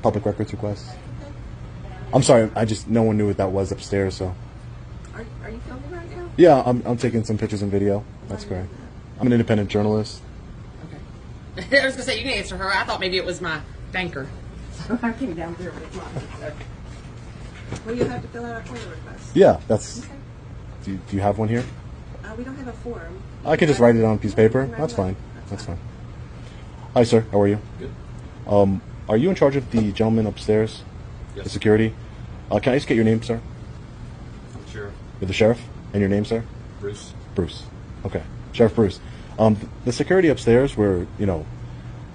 public records request. I'm sorry, no one knew what that was upstairs, so. Are you filming right now? Yeah, I'm taking some pictures and video. That's correct. I'm an independent journalist. Okay. I was gonna say you can answer her. I thought maybe it was my banker. So I came down there with mine. Well, you have to fill out a FOIA request. Yeah, that's. Okay. Do you have one here? We don't have a form. I can just write it on a piece of paper. That's fine. That's fine. Hi, sir. How are you? Good. Are you in charge of the gentleman upstairs? Yes. The security? Can I just get your name, sir? I'm sheriff. You're the sheriff? And your name, sir? Bruce. Bruce. Okay. Sheriff Bruce. The security upstairs were,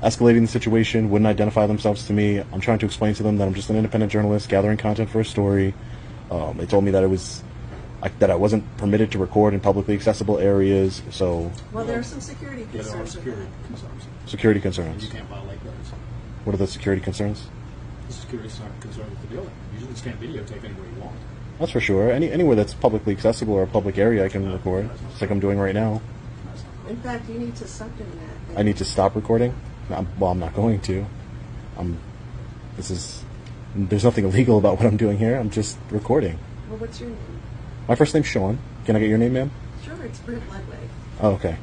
escalating the situation, wouldn't identify themselves to me. I'm trying to explain to them that I'm just an independent journalist gathering content for a story. They told me that that I wasn't permitted to record in publicly accessible areas, so... Well, there are some security concerns. There are security concerns. Security concerns. You can't violate those. What are the security concerns? The security concerns with the building. You just can't videotape anywhere you want. That's for sure. Anywhere that's publicly accessible or a public area I can record, just like I'm doing right now. In fact, you need to stop doing that. I need to stop recording? I'm not going to. There's nothing illegal about what I'm doing here. I'm just recording. Well, what's your name? My first name's Sean. Can I get your name, ma'am? Sure, it's Britt Ludwig. Oh, okay.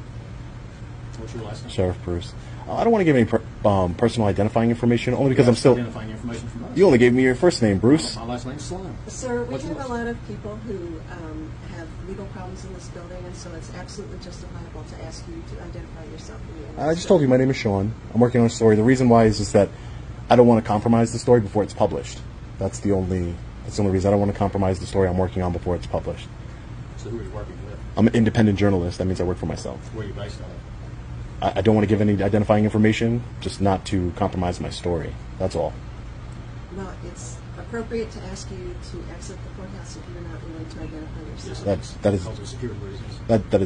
What's your last name? Sheriff Bruce. I don't want to give any personal identifying information, only because I'm still... Identifying information from us. You only gave me your first name, Bruce. My last name's Slime. Sir, we What's have yours? a lot of people who have legal problems in this building, and so it's absolutely justifiable to ask you to identify yourself. I just told you my name is Sean. I'm working on a story. The reason why is that I don't want to compromise the story before it's published. That's the only reason. I don't want to compromise the story I'm working on before it's published. So who are you working with? I'm an independent journalist. That means I work for myself. Where are you based out of? I don't want to give any identifying information, just not to compromise my story. That's all. Well, it's appropriate to ask you to exit the courthouse if you're not willing to identify yourself. Because of security reasons. That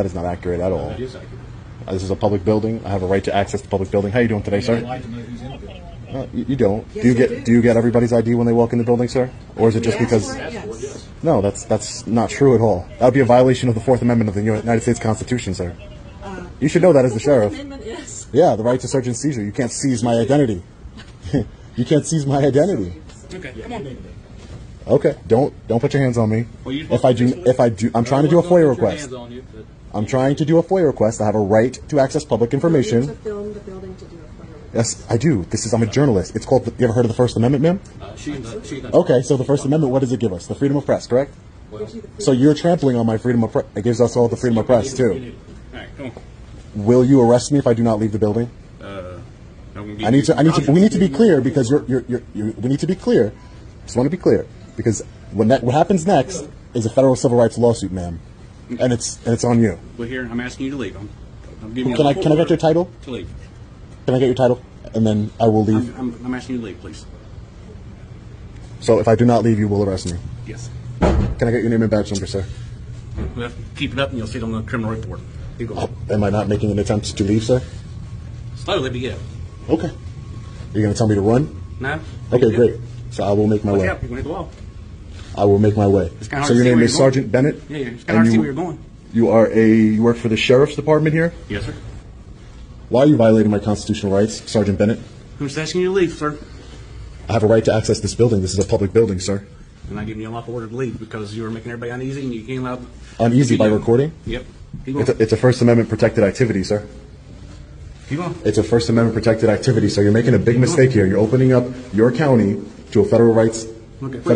is not accurate at all. That is accurate. This is a public building. I have a right to access the public building. How are you doing today, sir? I'd like to know who's in the building. You don't. Yes, Do you I get do. you get everybody's ID when they walk in the building, sir? Or is it just We because? asked for it, That's what it is. No, that's not true at all. That would be a violation of the Fourth Amendment of the United States Constitution, sir. You should know that as the sheriff. Amendment is. Yeah, the right to search and seizure. You can't seize my identity. You can't seize my identity. Okay, come on. Okay, don't put your hands on me. Well, you- If I do, I'm trying to do a FOIA request. Hands on you, but I'm trying to do a FOIA request. I have a right to access public You need information. to film the building to do a FOIA request. Yes, I do. I'm a journalist. It's called. You ever heard of the First Amendment, ma'am? she doesn't. Okay, so the First Amendment, what does it give us? The freedom of press, correct? Well, So you're trampling on my freedom of press. It gives us all the freedom of press you too. need it. All right, come on. Will you arrest me if I do not leave the building? We need to be clear because we need to be clear. Just want to be clear because what happens next is a federal civil rights lawsuit, ma'am, and it's on you. Well, here, I'm asking you to leave. I'm giving you Can I get your title? to leave. Can I get your title? And then I will leave. I'm asking you to leave, please. So if I do not leave, you will arrest me. Yes. Can I get your name and badge number, sir? Well, keep it up and you'll see it on the criminal report. You go. Am I not making an attempt to leave, sir? Slowly, but yeah. Okay. You're going to tell me to run? No? Okay, great. So I will make my Look way. out, you're going to hit the wall. I will make my way. It's kinda hard So to your see name where is you're going. Sergeant Bennett? Yeah, it's kind of hard to see where you're going. You work for the sheriff's department here? Yes, sir. Why are you violating my constitutional rights, Sergeant Bennett? Who's asking you to leave, sir? I have a right to access this building. This is a public building, sir. And I'm giving you a lawful order to leave because you were making everybody uneasy and you can't allow... Uneasy by recording? Yep. Keep going. It's a First Amendment protected activity, sir. Keep going. It's a First Amendment protected activity, so you're making a big mistake here. You're opening up your county to a federal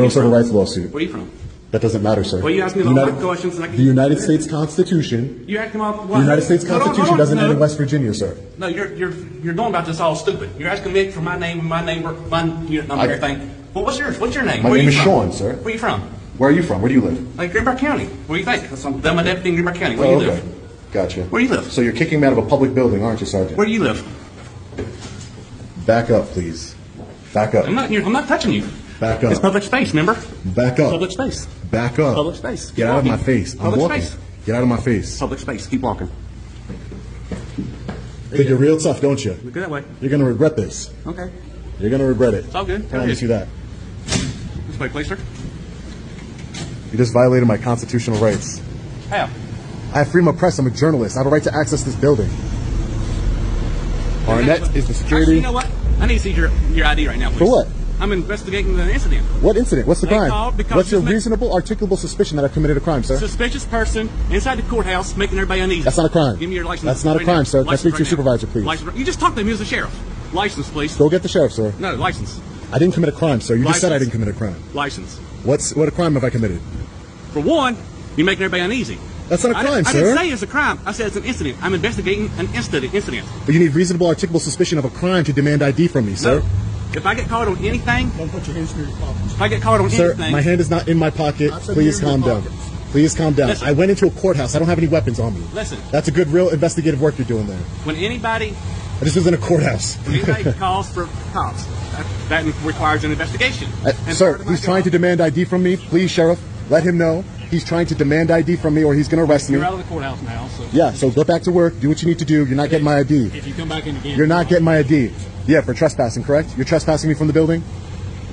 civil rights lawsuit. Where are you from? That doesn't matter, sir. Well, you asked me a lot of questions. And I The United States Constitution. You asked me about... The United States Constitution doesn't end in West Virginia, sir. No, you're going about this all stupid. You're asking me for my name and my number, everything. Well, what's yours? What's your name? My Where name you is from? Sean, sir. Where you from? Where are you from? Where do you live? Like Greenbrier County. Where do you think? I'm a deputy in Greenbrier County. Where do you live? Gotcha. Where do you live? So you're kicking me out of a public building, aren't you, Sergeant? Where do you live? Back up, please. Back up. I'm not touching you. Back up. It's public space, remember? Back up. Public space. Back up. Public space. Get out of my face. I'm Public walking. space. Get out of my face. Public space. Keep walking. Think you're real tough, don't you? Look that way. You're going to regret this. Okay. You're going to regret it. It's all good. I promise you that. This way, please, sir. You just violated my constitutional rights. How? I have freedom of press. I'm a journalist. I have a right to access this building. Arnett is the security. Actually, you know what? I need to see your ID right now, please. For what? I'm investigating the incident. What incident? What's the They crime? called because What's your you just reasonable, articulable suspicion that I've committed a crime, sir? Suspicious person inside the courthouse making everybody uneasy. That's not a crime. Give me your license. That's not a right crime, now. sir. Can I speak to your License right supervisor, now. please? License. You just talked to him. He was the sheriff. License, please. Go get the sheriff, sir. No, license. I didn't commit a crime, sir. You just said I License. didn't commit a crime. License. What crime have I committed? For one, you're making everybody uneasy. That's not a crime, I sir. didn't say it's a crime. I said it's an incident. I'm investigating an incident. But you need reasonable, articulable suspicion of a crime to demand ID from me, sir. No. If I get caught on anything, Don't put your hands in your pockets. if I get caught on Sir, anything, my hand is not in my pocket. I said Please you're in calm your down. pockets. Please calm down. Listen. I went into a courthouse. I don't have any weapons on me. Listen. That's a good, real investigative work you're doing there. when anybody This was in a courthouse. calls for cops, that requires an investigation. And Sir, part of my he's trying to job- demand ID from me. Please, Sheriff, let him know. He's trying to demand ID from me or he's going to arrest me. You're out of the courthouse now, so Yeah, so go back to work. Do what you need to do. You're not getting my ID. if you come back in again, You're not getting my ID. Yeah, for trespassing, correct? You're trespassing me from the building?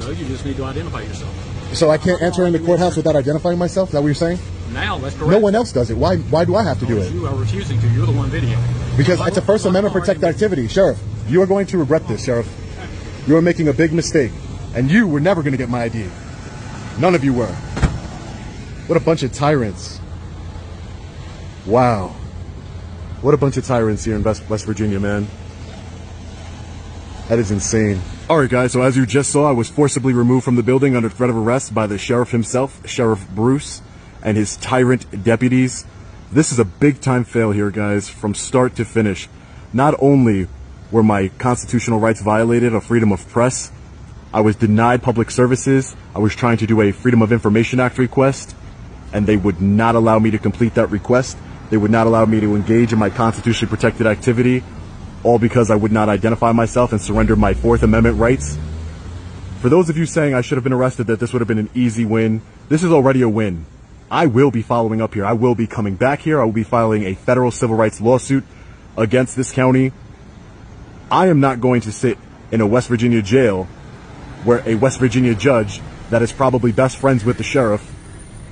No, you just need to identify yourself. So I can't enter in the courthouse without identifying myself? Is that what you're saying? Now, that's correct. No one else does it. Why do I have to do it? You are refusing to. You're the one videoing. Because it's a First Amendment protected activity. Sheriff, you are going to regret this, Sheriff. You are making a big mistake. And you were never going to get my ID. None of you were. What a bunch of tyrants. Wow. What a bunch of tyrants here in West Virginia, man. That is insane. Alright guys, so as you just saw, I was forcibly removed from the building under threat of arrest by the sheriff himself, Sheriff Bruce, and his tyrant deputies. This is a big time fail here, guys, from start to finish. Not only were my constitutional rights violated of freedom of press, I was denied public services, I was trying to do a Freedom of Information Act request, and they would not allow me to complete that request. They would not allow me to engage in my constitutionally protected activity, all because I would not identify myself and surrender my Fourth Amendment rights. For those of you saying I should have been arrested, that this would have been an easy win, this is already a win. I will be following up here. I will be coming back here. I will be filing a federal civil rights lawsuit against this county. I am not going to sit in a West Virginia jail where a West Virginia judge that is probably best friends with the sheriff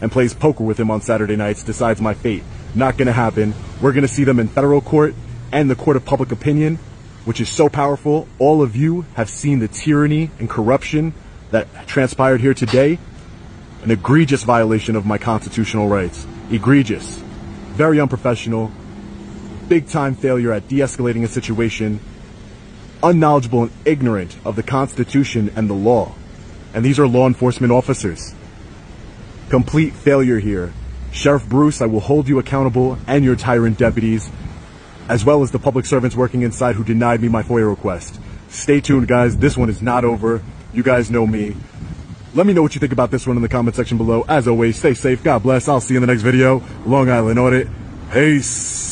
and plays poker with him on Saturday nights decides my fate. Not going to happen. We're going to see them in federal court and the court of public opinion, which is so powerful. All of you have seen the tyranny and corruption that transpired here today. An egregious violation of my constitutional rights. Egregious. Very unprofessional. Big time failure at de-escalating a situation. Unknowledgeable and ignorant of the Constitution and the law. And these are law enforcement officers. Complete failure here. Sheriff Bruce, I will hold you accountable, and your tyrant deputies, as well as the public servants working inside who denied me my FOIA request. Stay tuned, guys. This one is not over. You guys know me. Let me know what you think about this one in the comment section below. As always, stay safe. God bless. I'll see you in the next video. Long Island Audit. Peace.